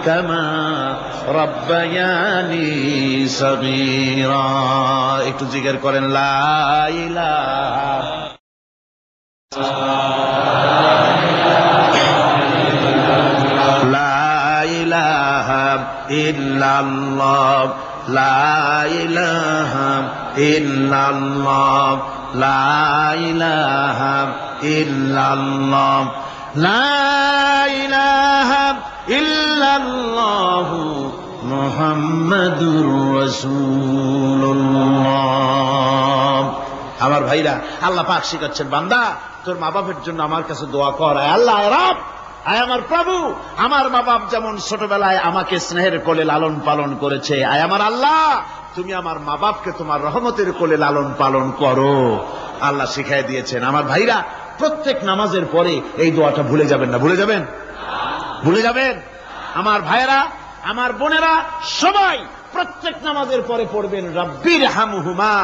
কামা রাব্বায়ানি সগীরা। একটু জিকির করেন লা ইলাহা ইল্লাল্লাহ লা ইলাহা ইল্লাল্লাহ লা ইলাহা ইল্লাল্লাহ লা ইলাহা ইল্লাল্লাহ মুহাম্মাদুর রাসূলুল্লাহ। আমার ভাইরা, আল্লাহ পাক শিখাচ্ছেন, বান্দা তোর মা বাপের জন্য আমার কাছে দোয়া কর। আল্লাহ রব, আয় আমার প্রভু, আমার মা বাপ যেমন ছোটবেলায় আমাকে স্নেহের কোলে লালন পালন করেছে, আয় আমার আল্লাহ তুমি আমার মা বাপকে তোমার রহমতের কোলে লালন পালন করো। আল্লাহ শিখাই দিয়েছেন। আমার ভাইরা, প্রত্যেক নামাজের পরে এই দোয়াটা ভুলে যাবেন না। ভুলে যাবেন? ভুলে যাবেন? আমার ভাইরা, আমার বোনেরা, সবাই প্রত্যেক নামাজের পরে পড়বেন রাব্বিরহামহুমা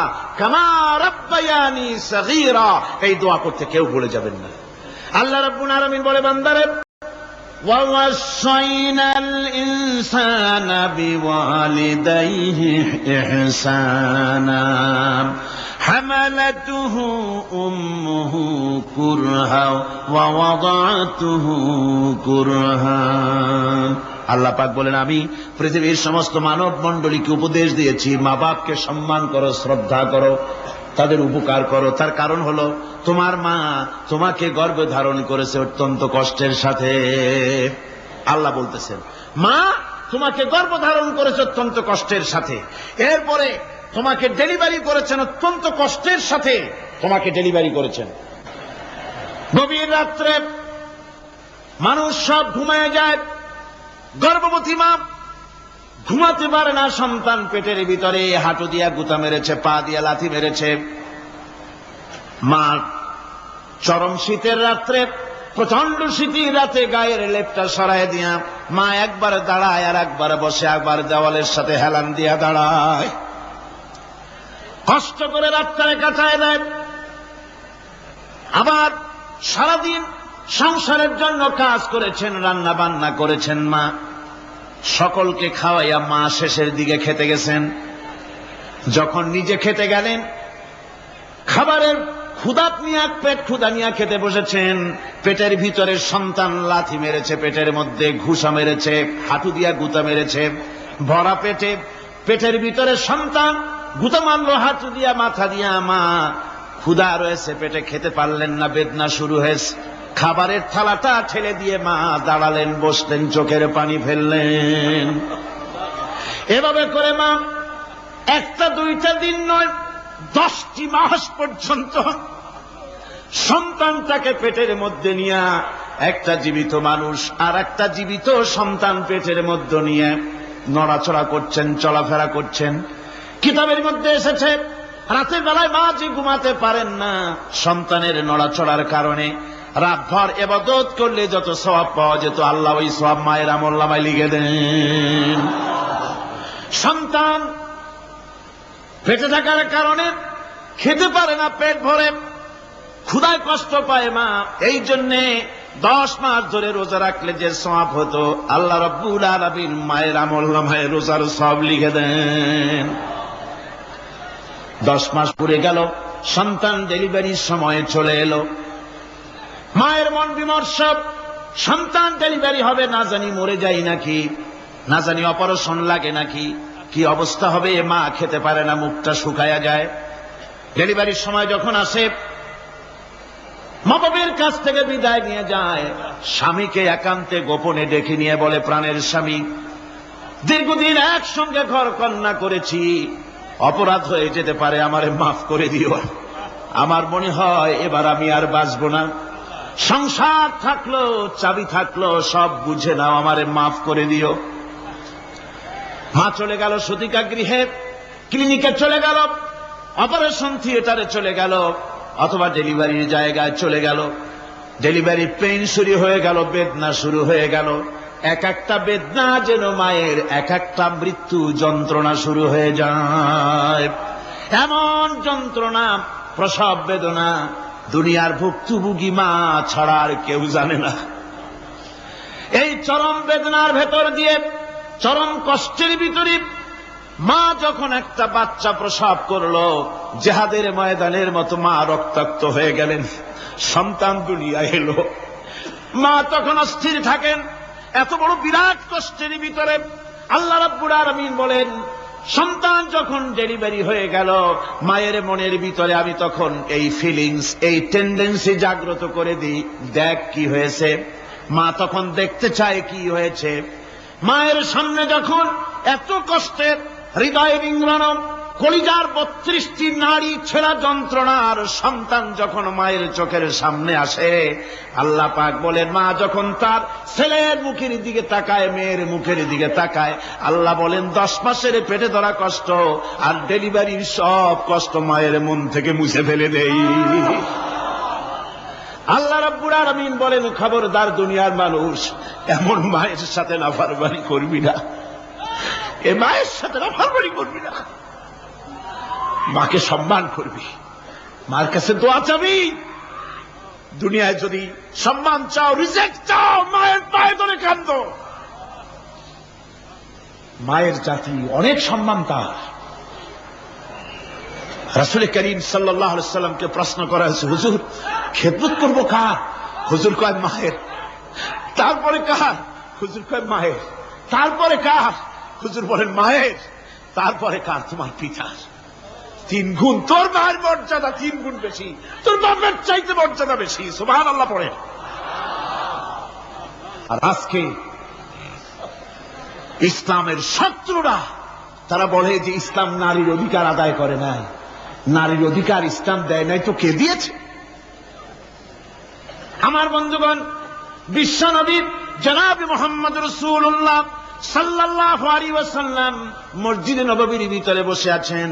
কামা রাব্বায়ানি সগীরা। এই দোয়া করতে কেউ ভুলে যাবেন না। আল্লাহ রাব্বুল আলামিন বলে, বান্দারে وَوَصَّيْنَا الْإِنسَانَ بِوَالِدَيْهِ إِحْسَانًا حَمَلَتْهُ أُمُّهُ كُرْهًا وَوَضَعَتْهُ كُرْهًا। আল্লাহ পাক বলেন, আমি পৃথিবীর সমস্ত মানব মণ্ডলীকে উপদেশ দিয়েছি, মা বাপকে সম্মান করো, শ্রদ্ধা করো, তাদের উপকার করো। তার কারণ হলো তোমার মা তোমাকে গর্ভে ধারণ করেছে অত্যন্ত কষ্টের সাথে। আল্লাহ বলতেছেন, মা তোমাকে গর্ভ ধারণ করেছে অত্যন্ত কষ্টের সাথে, এরপরে তোমাকে ডেলিভারি করেছেন অত্যন্ত কষ্টের সাথে, তোমাকে ডেলিভারি করেছেন। গভীর রাত্রে মানুষ সব ঘুমায় যায়, গর্ভবতী মা ঘুমাতে পারে না। সন্তান পেটের ভিতরে হাঁটু দিয়া গুতা মেরেছে, পা দিয়া লাথি মেরেছে। মা চরম শীতের রাত্রে, প্রচন্ড শীতের রাতে গায়ের লেপটা সরায় দিয়া মা একবার দাঁড়ায় আর একবার বসে, একবার দেওয়ালের সাথে হেলান দিয়া দাঁড়ায়, কষ্ট করে রাতটায় কাটায় দেয়। আবার সারাদিন সংসারের জন্য কাজ করেছেন, রান্না বান্না করেছেন মা, সকলকে খাওয়াইয়া মা শেষের দিকে খেতে গেছেন। যখন নিজে খেতে গেলেন, খাবারের ক্ষুধাত নিয়ে পেট ক্ষুধা নিয়ে খেতে বসেছেন, পেটের ভিতরে সন্তান লাথি মেরেছে, পেটের মধ্যে ঘুষা মেরেছে, হাঁটু দিয়া গুতা মেরেছে। ভরা পেটে, পেটের ভিতরে সন্তান গুতা মারলো হাঁটু দিয়া, মাথা দিয়া। মা ক্ষুধা রয়েছে, পেটে খেতে পারলেন না, বেদনা শুরু হয়েছে। খাবারের থালাটা ঠেলে দিয়ে মা দাঁড়ালেন, বসলেন, চোখের পানি ফেললেন। এভাবে করে মা একটা দুইটা দিন নয়, 10টি মাস পর্যন্ত সন্তানটাকে পেটের মধ্যে নিয়ে, একটা জীবিত মানুষ আর একটা জীবিত সন্তান পেটের মধ্যে নিয়ে নড়াচড়া করছেন, চলাফেরা করছেন। কিতাবের মধ্যে এসেছে, রাতের বেলায় মা যে ঘুমাতে পারেন না সন্তানের নড়াচড়ার কারণে, রাতভর ইবাদত করলে যত সওয়াব পাওয়া যেত, আল্লাহ ওই সওয়াব মায়ের আমলনামায় লিখে দেন। সন্তান পেটে থাকার কারণে খেতে পারে না, পেট ভরে ক্ষুধায় কষ্ট পায় মা। এই জন্যে 10 মাস ধরে রোজা রাখলে যে সওয়াব হতো, আল্লাহ রাব্বুল আলামিন মায়ের আমলনামায় রোজার সওয়াব লিখে দেন। 10 মাস পুরে গেল, সন্তান ডেলিভারির সময় চলে এলো। মায়ের মন বিমর্ষ, সন্তান ডেলিভারি হবে, না জানি মরে যাই নাকি, না জানি অপারেশন লাগে নাকি, কি অবস্থা হবে। মা খেতে পারে না, মুখটা শুকায়া যায়। ডেলিভারির সময় যখন আসে, মা বাবার কাছ থেকে বিদায় নিয়ে যায়, স্বামীকে একান্তে গোপনে ডেকে নিয়ে বলে, প্রাণের স্বামী, দীর্ঘদিন একসঙ্গে ঘর কন্যা করেছি, অপরাধ হয়ে যেতে পারে, আমারে মাফ করে দিও। আমার মনে হয় এবার আমি আর বাঁচব না। সংসার থাকলো, চাবি থাকলো, সব বুঝে নাও, আমারে মাফ করে দিও। মা চলে গেল সতিকা গৃহে, ক্লিনিকে চলে গেল, অপারেশন থিয়েটারে চলে গেল, অথবা ডেলিভারির জায়গায় চলে গেল। ডেলিভারি পেইন শুরু হয়ে গেল, বেদনা শুরু হয়ে গেল। এক একটা বেদনা যেন মায়ের এক একটা মৃত্যু যন্ত্রণা শুরু হয়ে যায়। এমন যন্ত্রণা, প্রসব বেদনা দুনিয়ার ভুক্তভোগী মা ছাড়া আর কেউ জানে না। এই চরম বেদনার ভেতর দিয়ে, চরম কষ্টের ভিতরে মা যখন একটা বাচ্চা প্রসব করলো, জিহাদের ময়দানের মতো মা রক্তাক্ত হয়ে গেলেন, সন্তান দুনিয়ায় এলো। মা তখন অস্থির থাকেন। এত বড় বিরাট কষ্টের ভিতরে আল্লাহ রাব্বুল আলামিন বলেন, সন্তান যখন ডেলিভারি হয়ে গেল, মায়ের মনের ভিতরে আমি তখন এই ফিলিংস, এই টেন্ডেন্সি জাগ্রত করে দিই, দেখ কি হয়েছে। মা তখন দেখতে চায় কি হয়েছে। মায়ের সামনে যখন এত কষ্টের, হৃদয় বিঙ্গলন, কলিজার 32টি নাড়ি ছেঁড়া যন্ত্রণার সন্তান যখন মায়ের চোখের সামনে আসে, আল্লাহ পাক বলেন, মা যখন তার ছেলের মুখের দিকে তাকায়, মেয়ের মুখের দিকে তাকায়, আল্লাহ বলেন 10 মাসের পেটে ধরা কষ্ট আর ডেলিভারির সব কষ্ট মায়ের মন থেকে মুছে ফেলে দেই। আল্লাহ রাব্বুল আলামিন বলেন, খবরদার দুনিয়ার মানুষ, এমন মায়ের সাথে নাফরমানি করবি না, এ মায়ের সাথে নাফরমানি করবি না, মাকে সম্মান করবি, মার কাছে দোয়া চাবি। দুনিয়ায় যদি সম্মান চাও, রিজেক্ট চাও, মায়ের পায়ে ধরে কাঁদো। মায়ের জাতি অনেক সম্মান তার। রাসূল করিম সাল্লাল্লাহু আলাইহি সাল্লামকে প্রশ্ন করা হয়েছে, হুজুর খেদমত করবো কার? হুজুর কয় মায়ের। তারপরে কার? হুজুর কয় মায়ের। তারপরে কার? হুজুর বলেন মায়ের। তারপরে কার? তোমার পিতার। 3 গুণ। তোর মায়ের মর্যাদা 3 গুণ বেশি, তোর বাপের চাইতে মর্যাদা বেশি। সুবহানাল্লাহ পড়ে। আর আজকে ইসলামের শত্রুরা তারা বলে যে ইসলাম নারীর অধিকার আদায় করে নাই। নারীর অধিকার ইসলাম দেয় নাই তো কে দিয়েছে? আমার বন্ধুগণ, বিশ্বনবী জনাব মুহাম্মদ রাসূলুল্লাহ সাল্লাল্লাহু আলাইহি ওয়াসাল্লাম মসজিদে নববীর ভিতরে বসে আছেন।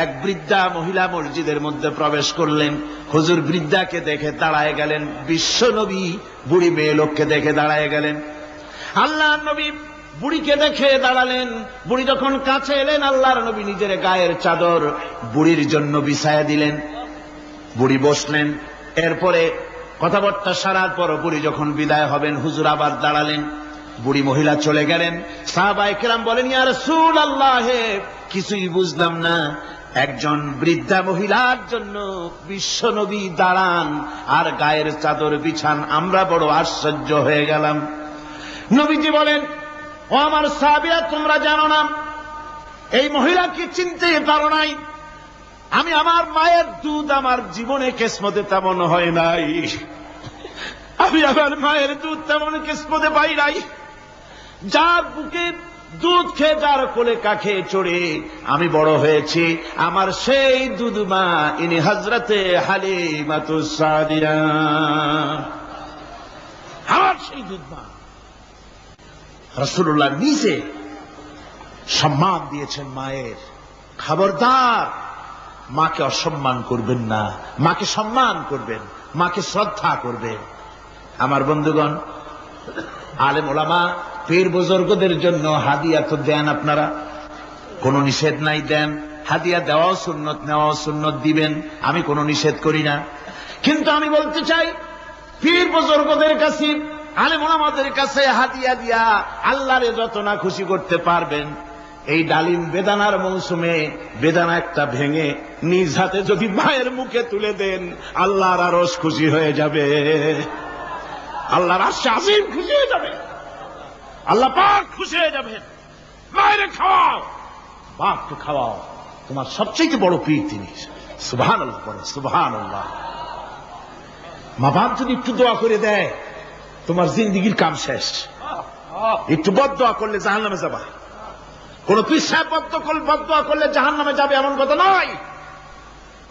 এক বৃদ্ধা মহিলা মসজিদের মধ্যে প্রবেশ করলেন। হুজুর বৃদ্ধাকে দেখে দাঁড়ায় গেলেন, বিশ্বনবী বুড়ি মেয়ে লোককে দেখে দাঁড়ায় গেলেন। আল্লাহর নবী বুড়িকে দেখে দাঁড়ালেন। বুড়ি যখন কাছে এলেন, আল্লাহর নবী নিজের গায়ের চাদর বুড়ির জন্য বিছায়া দিলেন। বুড়ি বসলেন। এরপরে কথাবার্তা সারার পর বুড়ি যখন বিদায় হবেন, হুজুর আবার দাঁড়ালেন। বুড়ি মহিলা চলে গেলেন। সাহাবায়ে কেরাম বলেন, ইয়া রাসূলুল্লাহ, কিছুই বুঝলাম না, একজন বৃদ্ধা মহিলার জন্য বিশ্বনবী দাঁড়ান আর গায়ের চাদর বিছান, আমরা বড় আশ্চর্য হয়ে গেলাম। নবীজি বলেন, ও আমার সাহাবীরা, তোমরা জানো না, এই মহিলাকে চিনতে পারো নাই। আমি আমার মায়ের দুধ আমার জীবনে কিসমতে তেমন হয় নাই। আমি আমার মায়ের দুধ তেমন কিসমতে পাই নাই। যার বুকে দুধ খেয়ে, যার কোলে কাখে চড়ে আমি বড় হয়েছি, আমার সেই দুধ মা, ইনি হযরতে হালিমাতুস সাদিয়া, আমার সেই দুধ মা। রাসূলুল্লাহ নিজে সম্মান দিয়েছেন মায়ের। খবরদার মাকে অসম্মান করবেন না, মাকে সম্মান করবেন, মাকে শ্রদ্ধা করবেন। আমার বন্ধুগণ, আলেম ওলামা পীর বুজুর্গদের জন্য হাদিয়া তো দেন আপনারা, কোনো নিষেধ নাই, দেন। হাদিয়া দেওয়াও সুন্নত, নেওয়াও সুন্নত, দিবেন, আমি কোনো নিষেধ করি না। কিন্তু আমি বলতে চাই, পীর বুজুর্গদের কাছে, আলেম ওলামাদের কাছে হাদিয়া দিয়া আল্লাহরে যত না খুশি করতে পারবেন, এই ডালিম বেদানার মৌসুমে বেদানা একটা ভেঙে নিজ হাতে যদি মায়ের মুখে তুলে দেন, আল্লাহর আরশ খুশি হয়ে যাবে, আল্লাহর আরশ আজিম খুশি হয়ে যাবে, আল্লাহ পাক খুশি হয়ে যাবেন। মায়ের খাওয়াও, বাপকে খাওয়াও, তোমার সবচেয়ে বড় পীর তিনি। সুবহানাল্লাহ পড়ে, সুবহানাল্লাহ। মা বাপ যদি একটু দোয়া করে দেয়, তোমার জিন্দেগির কাম শেষ। একটু বদদোয়া করলে জাহান্নামে যাবা। কোন পীর সাহেব বদদোয়া করলে জাহান্নামে যাবে এমন কথা নয়।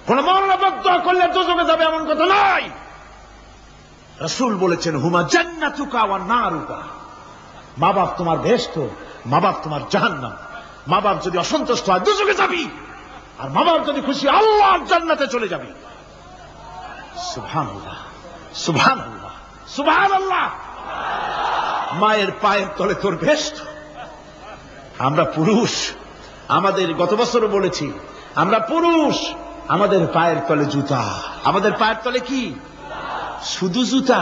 কোন মাওলানা বদদোয়া করলে দোজখে যাবে এমন কথা নয়। রাসূল বলেছেন, হুমা জান্নাতুকা ওয়া নারুকা। মা বাপ তোমার বেহেশত, মা বাপ তোমার জাহান্নাম। মা বাপ যদি অসন্তুষ্ট হয়, দোজখে যাবি, আর মা বাপ যদি খুশি, আল্লাহর জান্নাতে চলে যাবি। সুবহানাল্লাহ, সুবহানাল্লাহ, সুবহানাল্লাহ। মায়ের পায়ের তলে তোর বেহেশত। আমরা পুরুষ, আমাদের গত বছরও বলেছি, আমরা পুরুষ, আমাদের পায়ের তলে জুতা। আমাদের পায়ের তলে কি? শুধু জুতা?